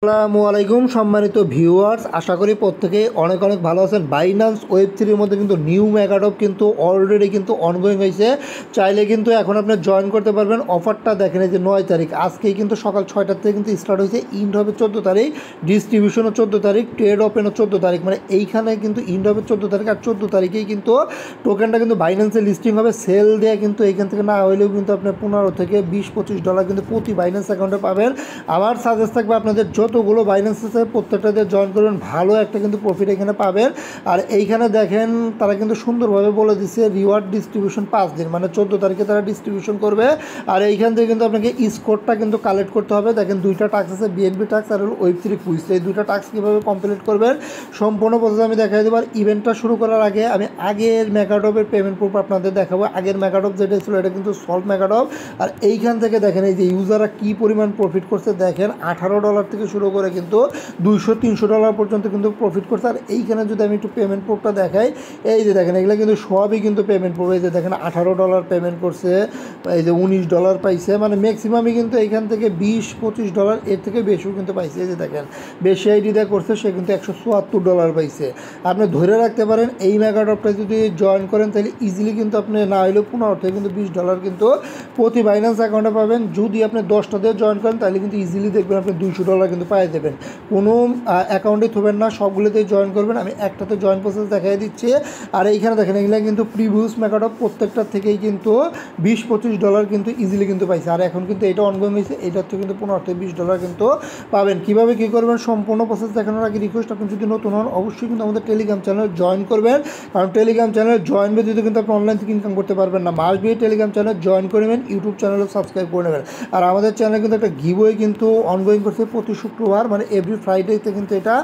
আসসালামু আলাইকুম সম্মানিত ভিউয়ার্স, আশা করি প্রত্যেকে অনেক অনেক ভালো আছেন। বাইন্যান্স ওয়েব3 মধ্যে কিন্তু নিউ মেগাডপ কিন্তু অলরেডি কিন্তু অনগোয়িং হয়েছে। চাইলে কিন্তু এখন আপনি জয়েন করতে পারবেন। অফারটা দেখেন, এই যে 9 তারিখ, আজকেই কিন্তু সকাল 6টার থেকে কিন্তু স্টার্ট হয়েছে। ইন্ড হবে 14 তারিখ, ডিস্ট্রিবিউশনও 14 তারিখ, ট্রেড ওপেনও 14 তারিখ। মানে এইখানে কিন্তু ইন্ড হবে 14 তারিখ, আর 14 তারিখেই কিন্তু টোকেনটা কিন্তু বাইন্যান্সে লিস্টিং হবে। সেল দেওয়া কিন্তু এইখান থেকে না হলেও কিন্তু আপনি 15 থেকে $20-25 কিন্তু প্রতি বাইন্যান্স অ্যাকাউন্টে পাবেন। আমার সাজেস্ট থাকবে আপনাদের যতগুলো বাইন্যান্স আছে প্রত্যেকটাতে জয়েন করবেন, ভালো একটা কিন্তু প্রফিট এখানে পাবেন। আর এইখানে দেখেন তারা কিন্তু সুন্দরভাবে বলে দিচ্ছে রিওয়ার্ড ডিস্ট্রিবিউশন 5 দিন, মানে 14 তারিখে তারা ডিস্ট্রিবিউশন করবে। আর এইখান থেকে কিন্তু আপনাকে স্কোরটা কিন্তু কালেক্ট করতে হবে। দেখেন দুইটা টাস্ক আছে, বিএনবি টাস্ক আর ওয়েব3 কুইজ। এই দুইটা টাস্ক কীভাবে কমপ্লিট করবেন সম্পূর্ণ প্রসেস আমি দেখাই দেবো। আর ইভেন্টটা শুরু করার আগে আমি আগের মেগাডপের পেমেন্ট প্রুফ আপনাদের দেখাবো। আগের মেগাডপ যেটা ছিল এটা কিন্তু সলভ মেগাডপ। আর এইখান থেকে দেখেন এই যে ইউজাররা কী পরিমাণ প্রফিট করছে, দেখেন $18 থেকে শুরু করে কিন্তু $200-300 পর্যন্ত কিন্তু প্রফিট করছে। আর এইখানে যদি আমি একটু পেমেন্ট প্রুফটা দেখাই, এই যে দেখেন এগুলো কিন্তু সবই কিন্তু পেমেন্ট প্রুফ। এই যে দেখেন $18 পেমেন্ট করছে, এই যে $19 পাইছে, মানে ম্যাক্সিমামই কিন্তু এইখান থেকে $20-25 এর থেকে বেশিও কিন্তু পাইছে। এই যে দেখেন বেশি আইডি দেওয়া করছে, সে কিন্তু $174 পাইছে। আপনি ধরে রাখতে পারেন এই মেগাডপটা যদি জয়েন করেন তাহলে ইজিলি কিন্তু আপনি না হলেও 15 থেকে কিন্তু $20 কিন্তু প্রতি বাইন্যান্স অ্যাকাউন্টে পাবেন। যদি আপনি 10টা দিয়ে জয়েন করেন তাহলে কিন্তু ইজিলি দেখবেন আপনি $200 কিন্তু পাই দেবেন। কোনো অ্যাকাউন্টে থবেন না, সবগুলোতেই জয়েন করবেন। আমি একটাতে জয়েন প্রসেস দেখাই দিচ্ছি। আর এইখানে দেখেন এগুলো কিন্তু প্রিভিউস মেগাডপ, প্রত্যেকটার থেকেই কিন্তু $20-25 কিন্তু ইজিলি কিন্তু পাইছে। আর এখন কিন্তু এটা অনগোয়িং হয়েছে, এটার থেকে কিন্তু 15 থেকে $20 কিন্তু পাবেন। কীভাবে কী করবেন সম্পূর্ণ প্রসেস দেখানোর আগে রিকোয়েস্ট, আপনি যদি নতুন হন অবশ্যই কিন্তু আমাদের টেলিগ্রাম চ্যানেল জয়েন করবেন। কারণ টেলিগ্রাম চ্যানেল জয়েন ব্যতীত কিন্তু আপনি অনলাইন থেকে ইনকাম করতে পারবেন না। Must be Telegram channel join করে নেবেন, ইউটিউব চ্যানেলও সাবস্ক্রাইব করে নেবেন। আর আমাদের চ্যানেলে কিন্তু একটা গিভওয়ে কিন্তু অনগোয়িং করছে প্রতি শুক্রবার, মানে এভরি ফ্রাইডেতে কিন্তু এটা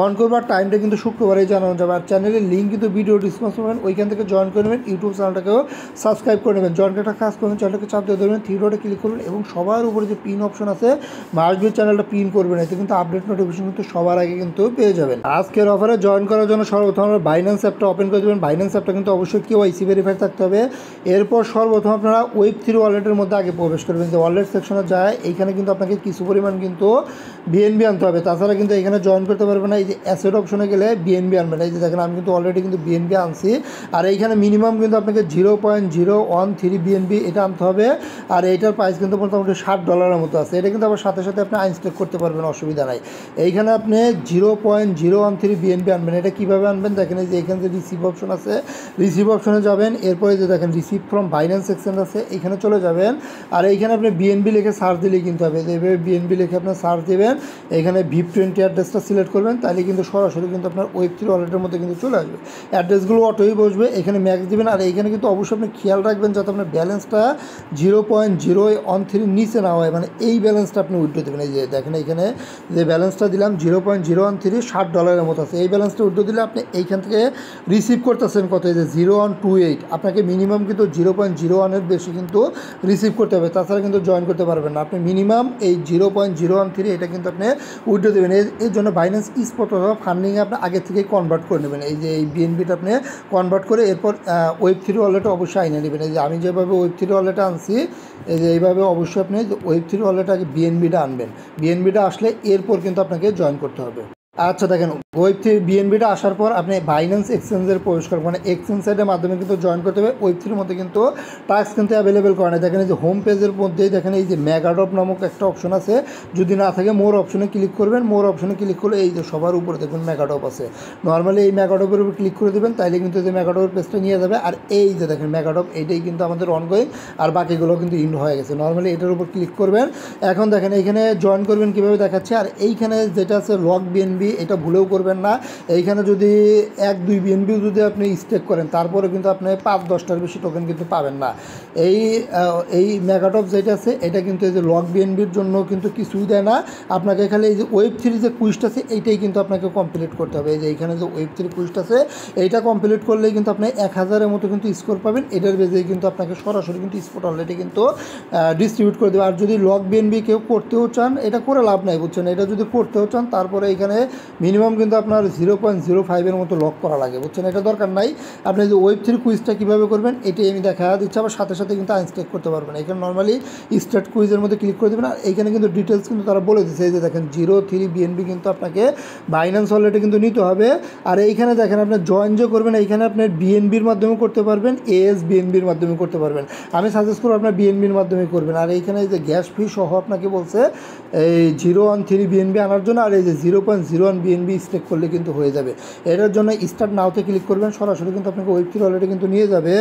অন করবার টাইমটা কিন্তু শুক্রবারেই জানানো যাবে। আর চ্যানেলের লিঙ্ক কিন্তু ভিডিও ডিসক্রিপশনে পাবেন, ওইখান থেকে জয়েন করে নেবেন। ইউটিউব চ্যানেলটাকেও সাবস্ক্রাইব করে নেবেন। জয়েন একটা কাজ করবেন, চ্যানেলটাকে চাপ দিয়ে ধরবেন, থ্রি ডটে ক্লিক করবেন এবং সবার উপরে যে পিন অপশন আছে মাস্ট বি চ্যানেলটা পিন করবেন। এতে কিন্তু আপডেট নোটিফিকেশন কিন্তু সবার আগে কিন্তু পেয়ে যাবেন। আজকের অফারে জয়েন করার জন্য সর্বপ্রথম আমরা বাইন্যান্স অ্যাপটা ওপেন করে দেবেন। বাইন্যান্স অ্যাপটা কিন্তু অবশ্যই কেওয়াইসি ভেরিফাই থাকতে হবে। এরপর সর্বপ্রথম আপনারা ওয়েব3 ওয়ালেটের মধ্যে আগে প্রবেশ করবেন। যে ওয়ালেট সেকশনে যায় এইখানে কিন্তু আপনাকে কিছু পরিমাণ কিন্তু বিএনবি আনতে হবে, তাছাড়া কিন্তু এখানে জয়েন করতে পারবে না। এই যে অ্যাসেট অপশনে গেলে বিএনবি আনবেন। এই যে দেখেন আমি কিন্তু অলরেডি কিন্তু বিএনবি আনছি। আর এইখানে মিনিমাম কিন্তু আপনাকে 0.013 বিএনবি এটা আনতে হবে। আর এইটার প্রাইস কিন্তু মোটামুটি $60 মতো আছে। এটা কিন্তু আবার সাথে সাথে আপনি আনস্টেক করতে পারবেন, অসুবিধা নাই। এইখানে আপনি 0.013 বিএনবি আনবেন। এটা কীভাবে আনবেন দেখেন, এই যে এখানে যে রিসিভ অপশন আছে, রিসিভ অপশনে যাবেন। এরপরে যে দেখেন রিসিভ ফ্রম বাইন্যান্স সেকশন আছে, এইখানে চলে যাবেন। আর এইখানে আপনি বিএনবি লিখে সার্চ দিলেই কিন্তু হবে। এইভাবে বিএনবি লিখে আপনার সার্চ দেবেন, এখানে VIP20 অ্যাড্রেসটা সিলেক্ট করবেন, তাহলে কিন্তু সরাসরি কিন্তু আপনার ওয়েব3 ওয়ালেটের মধ্যে কিন্তু চলে আসবে। অ্যাড্রেসগুলো অটোই বসবে, এখানে ম্যাক্স দেবেন। আর এইখানে কিন্তু অবশ্যই আপনি খেয়াল রাখবেন যাতে আপনার ব্যালেন্সটা 0.013 নিচে না হয়, মানে এই ব্যালেন্সটা আপনি উইথড্র দেবেন। এই যে দেখেন এইখানে যে ব্যালেন্সটা দিলাম 0.013, $60 মতো আছে। এই ব্যালেন্সটা উইথড্র দিলে আপনি এইখান থেকে রিসিভ করতেছেন কত, এই যে 0128। আপনাকে মিনিমাম কিন্তু 0.01 বেশি কিন্তু রিসিভ করতে হবে, তাছাড়া কিন্তু জয়েন করতে পারবেন না। আপনি মিনিমাম এই 0.013 এটা কিন্তু আপনি উইথড্র দেবেন। এর জন্য বাইন্যান্স স্পট অথবা ফান্ডিংয়ে আপনি আগে থেকেই কনভার্ট করে নেবেন। এই যে এই বিএনবিটা আপনি কনভার্ট করে এরপর ওয়েব3 ওয়ালেটে অবশ্যই আইনে নেবেন। এই যে আমি যেভাবে ওয়েব3 ওয়ালেটে আনছি, এই যে এইভাবে অবশ্যই আপনি ওয়েব3 ওয়ালেটে আগে বিএনবিটা আনবেন। বিএনবিটা আসলে এরপর কিন্তু আপনাকে জয়েন করতে হবে। আচ্ছা দেখেন ওয়েব3 বিএনবিটা আসার পর আপনি বাইন্যান্স এক্সচেঞ্জের প্রবেশ করবেন, মানে এক্সচেঞ্জ সাইটের মাধ্যমে কিন্তু জয়েন করতে হবে। ওয়েব3 মধ্যে কিন্তু টাস্ক কিন্তু অ্যাভেলেবেল করে না। দেখেন এই যে হোম পেজের মধ্যেই দেখেন এই যে মেগাডপ নামক একটা অপশন আছে, যদি না থাকে মোর অপশনে ক্লিক করবেন। মোর অপশনে ক্লিক করলে এই যে সবার উপরে দেখবেন মেগাডপ আছে। নর্মালি এই মেগাডপের উপর ক্লিক করে দেবেন, তাইলে কিন্তু যে মেগাডপের পেজটা নিয়ে যাবে। আর এই যে দেখেন মেগাডপ, এইটাই কিন্তু আমাদের অনগোয়িং, আর বাকিগুলো কিন্তু ইন্ড হয়ে গেছে। নর্মালি এটার উপর ক্লিক করবেন। এখন দেখেন এইখানে জয়েন করবেন কীভাবে দেখাচ্ছে। আর এইখানে যেটা আছে লক বিএনবি, এটা ভুলেও করবেন না। এইখানে যদি 1-2 বিএনবি যদি আপনি স্টেক করেন তারপরে কিন্তু আপনি 5-10টার বেশি টোকেন কিন্তু পাবেন না। এই মেগাডপ যেটা আছে এটা কিন্তু এই যে লক বিএনবির জন্য কিন্তু কিছুই দেয় না আপনাকে। খালি এই যে ওয়েব3 যে কুইজটা আছে এইটাই কিন্তু আপনাকে কমপ্লিট করতে হবে। এই যে এইখানে যে ওয়েব3 কুইজটা আছে এইটা কমপ্লিট করলেই কিন্তু আপনি 1000-এর মতো কিন্তু স্কোর পাবেন। এটার বেজেই কিন্তু আপনাকে সরাসরি কিন্তু স্পট অলরেডি কিন্তু ডিস্ট্রিবিউট করে দেবে। আর যদি লক বিএনবি কেউ করতেও চান, এটা করে লাভ নাই বুঝছেন। এটা যদি করতেও চান তারপরে এখানে মিনিমাম কিন্তু আপনার 0.05 মতো লক করা লাগে, বুঝছেন? এটা দরকার নাই। আপনি যে Web3 কুইজটা কীভাবে করবেন এটাই আমি দেখা দিচ্ছি, আবার সাথে সাথে কিন্তু আনস্টেক করতে পারবেন। এখানে নর্মালি স্টার্ট কুইজের মধ্যে ক্লিক করে দেবেন, আর এইখানে কিন্তু ডিটেলস কিন্তু তারা বলে দিচ্ছে। এই যে দেখেন 03 BNB কিন্তু আপনাকে বাইন্যান্স ওয়ালেটে কিন্তু নিতে হবে। আর এইখানে দেখেন আপনার জয়েন যে করবেন, এইখানে আপনার বিএনবির মাধ্যমে করতে পারবেন, বিএনবির মাধ্যমে করতে পারবেন। আমি সাজেস্ট করব আপনার বিএনবির মাধ্যমে করবেন। আর এইখানে এই যে গ্যাস ফি সহ আপনাকে বলছে এই 013 বিএনবি আনার জন্য, আর এই যে 0.01 বিএনবি স্টেক করলে কিন্তু হয়ে যাবে। এটার জন্য স্টার্ট নাওতে ক্লিক করবেন, সরাসরি কিন্তু আপনাকে Web3 ওয়ালেটে কিন্তু নিয়ে যাবে।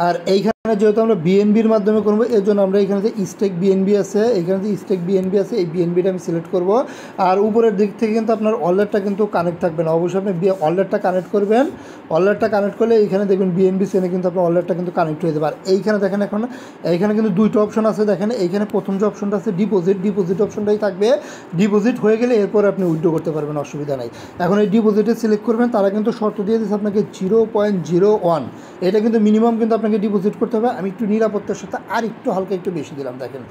আর এইখানে যেহেতু আমরা বিএনবির মাধ্যমে করবো, এর জন্য আমরা এখানে যে স্টেক বিএনবি আছে, এখানে যে স্টেক বিএনবি আছে, এই বিএনবিটা আমি সিলেক্ট করব। আর উপরের দিক থেকে কিন্তু আপনার ওয়ালেটটা কিন্তু কানেক্ট থাকবে না, অবশ্যই আপনি ওয়ালেটটা কানেক্ট করবেন। ওয়ালেটটা কানেক্ট করলে এইখানে দেখবেন বিএনবি চেনে কিন্তু আপনার ওয়ালেটটা কিন্তু কানেক্ট হয়ে যাবে। আর এইখানে দেখেন এখন এইখানে কিন্তু দুইটা অপশন আছে, দেখেন এইখানে প্রথম যে অপশনটা আছে ডিপোজিট অপশনটাই থাকবে। ডিপোজিট হয়ে গেলে এরপর আপনি উইথড্র করতে পারবেন, অসুবিধা নাই। এখন এই ডিপোজিটে সিলেক্ট করবেন, তারা কিন্তু শর্ত দিয়ে দিচ্ছে আপনাকে 0.01, এটা কিন্তু মিনিমাম কিন্তু আপনাকে ডিপোজিট করতে হবে। আমি একটু নিরাপত্তার সাথে আর একটু হালকা একটু বেশি দিলাম, দেখেন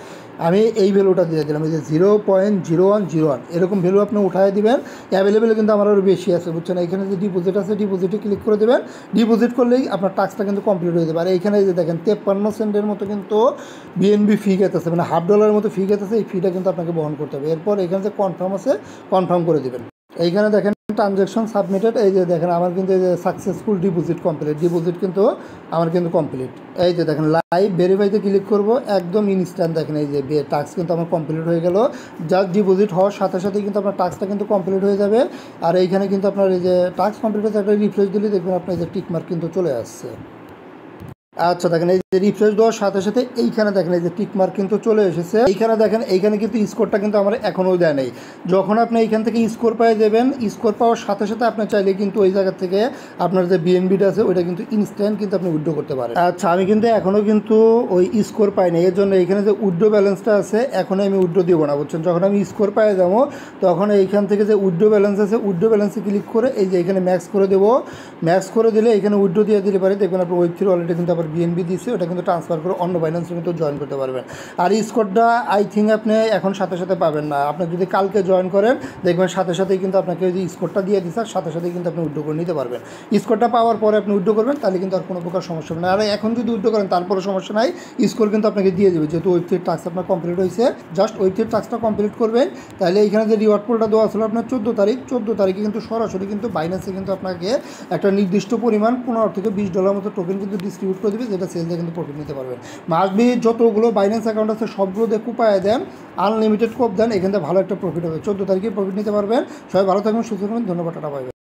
আমি এই ভ্যালুটা দিয়ে দিলাম, এই যে 0.0101 এরকম ভ্যালু আপনি উঠায় দিবেন। অ্যাভেলেবেল কিন্তু আমার আরও বেশি আছে, বুঝছেন? এখানে যে ডিপোজিট আছে, ডিপোজিটে ক্লিক করে দেবেন। ডিপোজিট করলেই আপনার টাস্কটা কিন্তু কমপ্লিট হয়ে যাবে। আর এইখানে যে দেখেন 53 সেন্টের মতো কিন্তু বিএনবি ফি খেতেছে, মানে $0.50 মতো ফি খেতেছে। এই ফিটা কিন্তু আপনাকে বহন করতে হবে। এরপর এখানে যে কনফার্ম আছে, কনফার্ম করে দেবেন। এইখানে দেখেন ট্রানজ্যাকশন সাবমিটেড, এই যে দেখেন আমার কিন্তু এই যে সাকসেসফুল ডিপোজিট কিন্তু আমার কিন্তু কমপ্লিট। এই যে দেখেন লাইভ ভেরিফাইতে ক্লিক করব, একদম ইনস্ট্যান্ট দেখেন এই যে টাস্ক কিন্তু আমার কমপ্লিট হয়ে গেল। জাস্ট ডিপোজিট হওয়ার সাথে সাথে কিন্তু আপনার টাস্কটা কিন্তু কমপ্লিট হয়ে যাবে। আর এইখানে কিন্তু আপনার এই যে টাস্ক কমপ্লিট হয়েছে, একটা রিফ্রেশ দিলে দেখবেন আপনার এই যে টিকমার্ক কিন্তু চলে আসছে। আচ্ছা দেখেন এই যে রিফ্রেশ দেওয়ার সাথে সাথে এইখানে দেখেন এই যে টিকমার্ক কিন্তু চলে এসেছে। এইখানে দেখেন এইখানে কিন্তু স্কোরটা কিন্তু আমার এখনও দেয় নেই। যখন আপনি এইখান থেকে স্কোর পেয়ে যাবেন, স্কোর পাওয়ার সাথে সাথে আপনি চাইলে কিন্তু ওই জায়গা থেকে আপনার যে বিএনবিটা আছে ওইটা কিন্তু ইনস্ট্যান্ট কিন্তু আপনি উইথড্র করতে পারেন। আচ্ছা আমি কিন্তু এখনও কিন্তু ওই স্কোর পাই না, এর জন্য এইখানে যে উইথড্র ব্যালেন্সটা আছে এখনও আমি উইথড্র দিব না, বুঝছেন? যখন আমি স্কোর পেয়ে যাবো তখন এইখান থেকে যে উইথড্র ব্যালেন্স আছে, উইথড্র ব্যালেন্সে ক্লিক করে এই যে এখানে ম্যাক্স করে দেবো। ম্যাক্স করে দিলে এখানে উইথড্র দিয়ে দিলে পারে, দেখবেন আপনার Web3 ওয়ালেটে কিন্তু আবার বিএনবি দিচ্ছে, ওটা কিন্তু ট্রান্সফার করে অন্য বাইন্যান্সে কিন্তু জয়েন করতে পারবেন। আর স্কোরটা আই থিঙ্ক আপনি এখন সাথে সাথে পাবেন না, আপনি যদি কালকে জয়েন করেন দেখবেন সাথে সাথেই কিন্তু আপনাকে যে স্কোরটা দিয়ে দিচ্ছে সাথে সাথেই কিন্তু আপনি উইথড্র করে নিতে পারবেন। স্কোরটা পাওয়ার পরে আপনি উইথড্র করবেন, তাহলে কিন্তু আর কোনো প্রকার সমস্যা হবে না। আর এখন যদি উইথড্র করেন তারপরে সমস্যা নাই, স্কোর কিন্তু আপনাকে দিয়ে দেবে, যেহেতু Web3 টাস্ক আপনার কমপ্লিট হয়েছে। জাস্ট Web3 টাস্কটা কমপ্লিট করবেন, তাহলে এইখানে যে রিওয়ার্ড পোলটা দেওয়া ছিল আপনার 14 তারিখে কিন্তু সরাসরি কিন্তু বাইন্যান্সে কিন্তু আপনাকে একটা নির্দিষ্ট পরিমাণ $15 থেকে $20 মতো টোকেন কিন্তু ডিস্ট্রিবিউট করে দেবে, যেটা সেল দিয়ে কিন্তু প্রফিট নিতে পারবেন। মাসবি যতগুলো বাইন্যান্স অ্যাকাউন্ট আছে সবগুলো দিয়ে কুপায় দেন, আনলিমিটেড কোপ দেন, এখান থেকে ভালো একটা প্রফিট হবে। 14 তারিখে প্রফিট নিতে পারবেন। সবাই ভালো থাকবেন, সুস্থ থাকবেন, ধন্যবাদ, টাটা, বাই বাই।